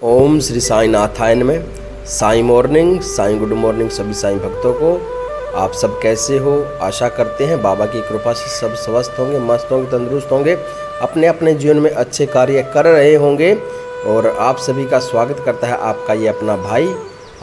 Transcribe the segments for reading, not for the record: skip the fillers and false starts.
ओम श्री साई नाथाय नमः। Sai morning, Sai good morning सभी साई भक्तों को। आप सब कैसे हो? आशा करते हैं बाबा की कृपा से सब स्वस्थ होंगे, मस्त होंगे, तंदुरुस्त होंगे, अपने अपने जीवन में अच्छे कार्य कर रहे होंगे। और आप सभी का स्वागत करता है आपका ये अपना भाई।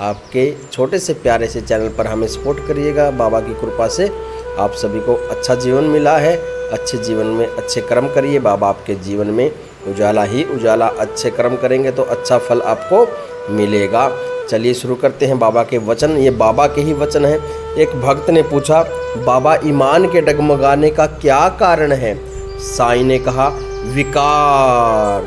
आपके छोटे से प्यारे से चैनल पर हमें सपोर्ट करिएगा। बाबा की कृपा से आप सभी को अच्छा जीवन मिला है। अच्छे जीवन में अच्छे कर्म करिए, बाबा आपके जीवन में उजाला ही उजाला। अच्छे कर्म करेंगे तो अच्छा फल आपको मिलेगा। चलिए शुरू करते हैं बाबा के वचन। ये बाबा के ही वचन हैं। एक भक्त ने पूछा, बाबा ईमान के डगमगाने का क्या कारण है? साईं ने कहा, विकार।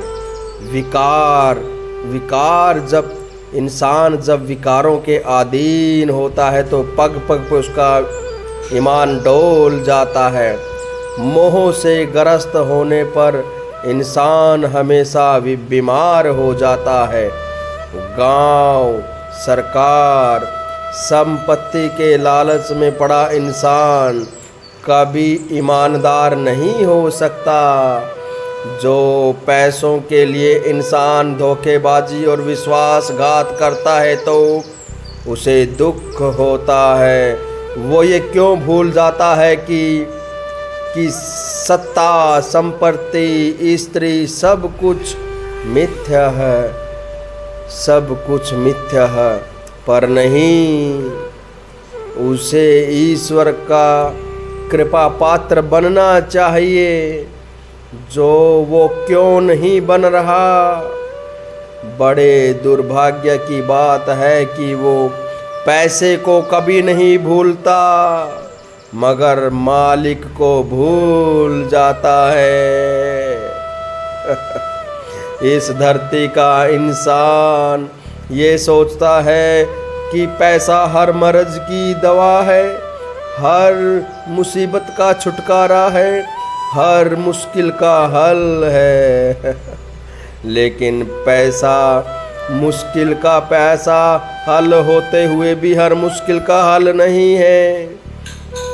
विकार विकार जब इंसान विकारों के अधीन होता है तो पग पग पे उसका ईमान डोल जाता है। मोह से ग्रस्त होने पर इंसान हमेशा बीमार हो जाता है। गांव, सरकार, संपत्ति के लालच में पड़ा इंसान कभी ईमानदार नहीं हो सकता। जो पैसों के लिए इंसान धोखेबाजी और विश्वासघात करता है तो उसे दुख होता है। वो ये क्यों भूल जाता है कि सत्ता, संपत्ति, स्त्री सब कुछ मिथ्या है, सब कुछ मिथ्या है। पर नहीं, उसे ईश्वर का कृपा पात्र बनना चाहिए, जो वो क्यों नहीं बन रहा। बड़े दुर्भाग्य की बात है कि वो पैसे को कभी नहीं भूलता मगर मालिक को भूल जाता है। इस धरती का इंसान ये सोचता है कि पैसा हर मर्ज की दवा है, हर मुसीबत का छुटकारा है, हर मुश्किल का हल है। लेकिन पैसा, मुश्किल का पैसा हल होते हुए भी हर मुश्किल का हल नहीं है।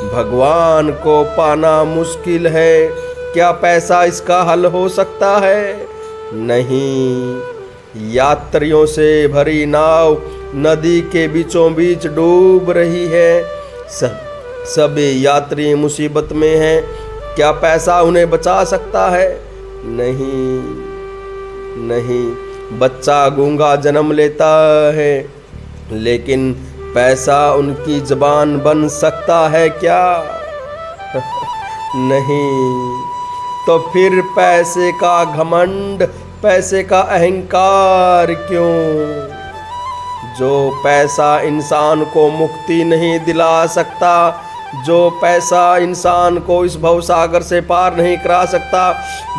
भगवान को पाना मुश्किल है, क्या पैसा इसका हल हो सकता है? नहीं। यात्रियों से भरी नाव नदी के बीचों बीच डूब रही है। सभी यात्री मुसीबत में हैं, क्या पैसा उन्हें बचा सकता है? नहीं नहीं। बच्चा गूंगा जन्म लेता है, लेकिन पैसा उनकी ज़बान बन सकता है क्या? नहीं। तो फिर पैसे का घमंड, पैसे का अहंकार क्यों? जो पैसा इंसान को मुक्ति नहीं दिला सकता, जो पैसा इंसान को इस भवसागर से पार नहीं करा सकता,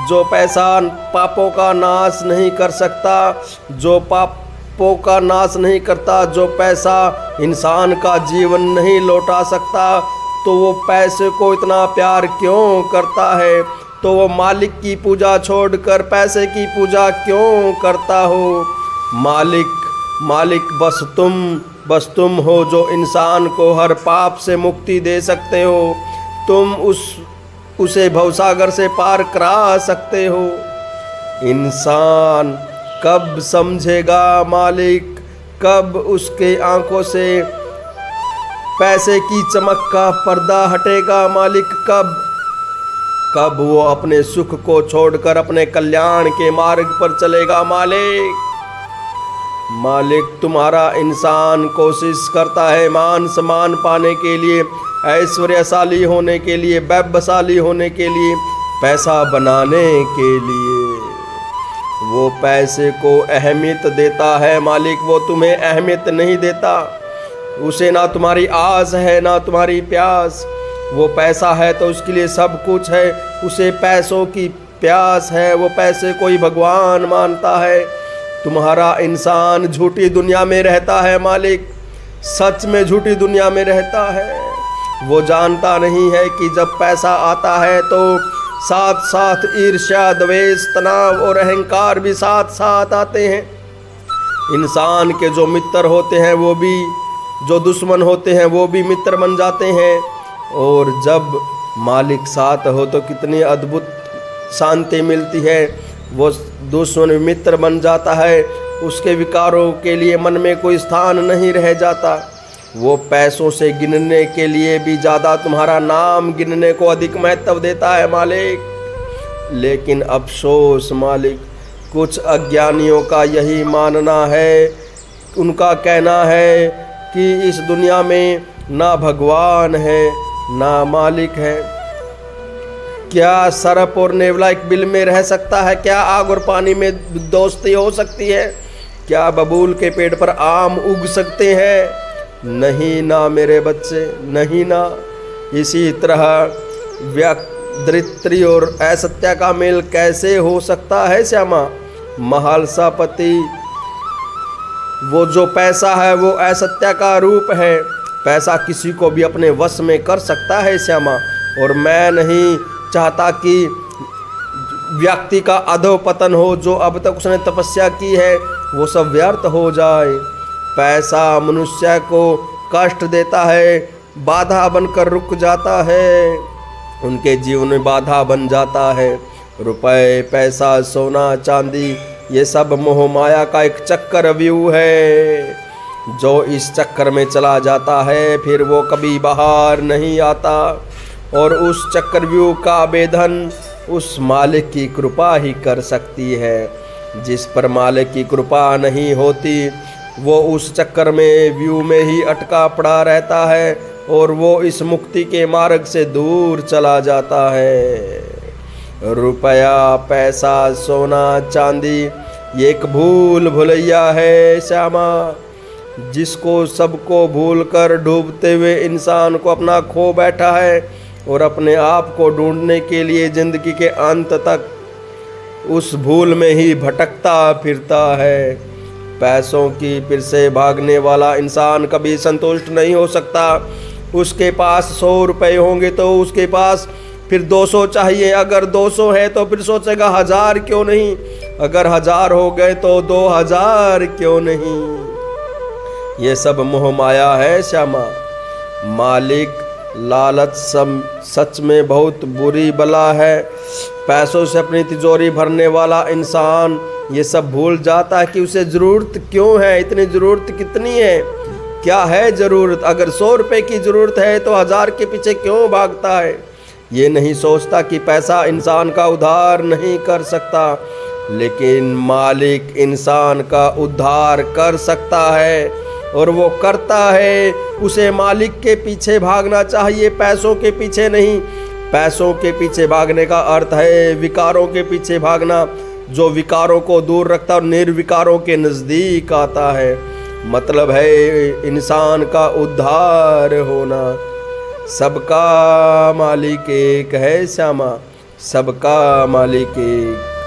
जो पैसा पापों का नाश नहीं कर सकता, जो पापों का नाश नहीं करता, जो पैसा इंसान का जीवन नहीं लौटा सकता, तो वो पैसे को इतना प्यार क्यों करता है? तो वो मालिक की पूजा छोड़कर पैसे की पूजा क्यों करता हो? मालिक बस तुम हो जो इंसान को हर पाप से मुक्ति दे सकते हो। तुम उसे भवसागर से पार करा सकते हो। इंसान कब समझेगा मालिक, कब उसके आंखों से पैसे की चमक का पर्दा हटेगा मालिक? कब वो अपने सुख को छोड़कर अपने कल्याण के मार्ग पर चलेगा मालिक? तुम्हारा इंसान कोशिश करता है मान सम्मान पाने के लिए, ऐश्वर्यशाली होने के लिए, वैभवशाली होने के लिए, पैसा बनाने के लिए। वो पैसे को अहमियत देता है मालिक, वो तुम्हें अहमियत नहीं देता। उसे ना तुम्हारी आस है ना तुम्हारी प्यास। वो पैसा है तो उसके लिए सब कुछ है, उसे पैसों की प्यास है, वो पैसे को ही भगवान मानता है। तुम्हारा इंसान झूठी दुनिया में रहता है मालिक, सच में झूठी दुनिया में रहता है। वो जानता नहीं है कि जब पैसा आता है तो साथ साथ ईर्ष्या, द्वेष, तनाव और अहंकार भी साथ साथ आते हैं। इंसान के जो मित्र होते हैं वो भी, जो दुश्मन होते हैं वो भी मित्र बन जाते हैं। और जब मालिक साथ हो तो कितनी अद्भुत शांति मिलती है। वो दुश्मन मित्र बन जाता है उसके विकारों के लिए मन में कोई स्थान नहीं रह जाता। वो पैसों से गिनने के लिए भी ज़्यादा तुम्हारा नाम गिनने को अधिक महत्व देता है मालिक। लेकिन अफसोस मालिक, कुछ अज्ञानियों का यही मानना है, उनका कहना है कि इस दुनिया में ना भगवान है ना मालिक है। क्या सर्प और नेवला एक बिल में रह सकता है? क्या आग और पानी में दोस्ती हो सकती है? क्या बबूल के पेड़ पर आम उग सकते हैं? नहीं ना मेरे बच्चे, नहीं ना। इसी तरह व्यक्तित्व और असत्य का मेल कैसे हो सकता है श्यामा? महालसापति, वो जो पैसा है वो असत्य का रूप है। पैसा किसी को भी अपने वश में कर सकता है श्यामा, और मैं नहीं चाहता कि व्यक्ति का अधोपतन हो। जो अब तक उसने तपस्या की है वो सब व्यर्थ हो जाए। पैसा मनुष्य को कष्ट देता है, बाधा बनकर रुक जाता है, उनके जीवन में बाधा बन जाता है। रुपए, पैसा, सोना, चांदी, ये सब मोह माया का एक चक्रव्यूह है। जो इस चक्कर में चला जाता है फिर वो कभी बाहर नहीं आता, और उस चक्रव्यूह का भेदन उस मालिक की कृपा ही कर सकती है। जिस पर मालिक की कृपा नहीं होती वो उस चक्कर में व्यू में ही अटका पड़ा रहता है, और वो इस मुक्ति के मार्ग से दूर चला जाता है। रुपया, पैसा, सोना, चांदी ये एक भूल भुलैया है श्यामा, जिसको सबको भूलकर डूबते हुए इंसान को अपना खो बैठा है, और अपने आप को ढूंढने के लिए जिंदगी के अंत तक उस भूल में ही भटकता फिरता है। पैसों की फिर से भागने वाला इंसान कभी संतुष्ट नहीं हो सकता। उसके पास 100 रुपये होंगे तो उसके पास फिर 200 चाहिए। अगर 200 है तो फिर सोचेगा 1000 क्यों नहीं, अगर 1000 हो गए तो 2000 क्यों नहीं। ये सब मोह माया है श्यामा। मालिक, लालच सच में बहुत बुरी बला है। पैसों से अपनी तिजोरी भरने वाला इंसान ये सब भूल जाता है कि उसे ज़रूरत क्यों है, इतनी ज़रूरत कितनी है, क्या है ज़रूरत। अगर 100 रुपये की ज़रूरत है तो 1000 के पीछे क्यों भागता है। ये नहीं सोचता कि पैसा इंसान का उद्धार नहीं कर सकता, लेकिन मालिक इंसान का उद्धार कर सकता है, और वो करता है। उसे मालिक के पीछे भागना चाहिए, पैसों के पीछे नहीं। पैसों के पीछे भागने का अर्थ है विकारों के पीछे भागना, जो विकारों को दूर रखता और निर्विकारों के नज़दीक आता है। मतलब है इंसान का उद्धार होना। सबका मालिक एक है श्यामा, सबका मालिक एक।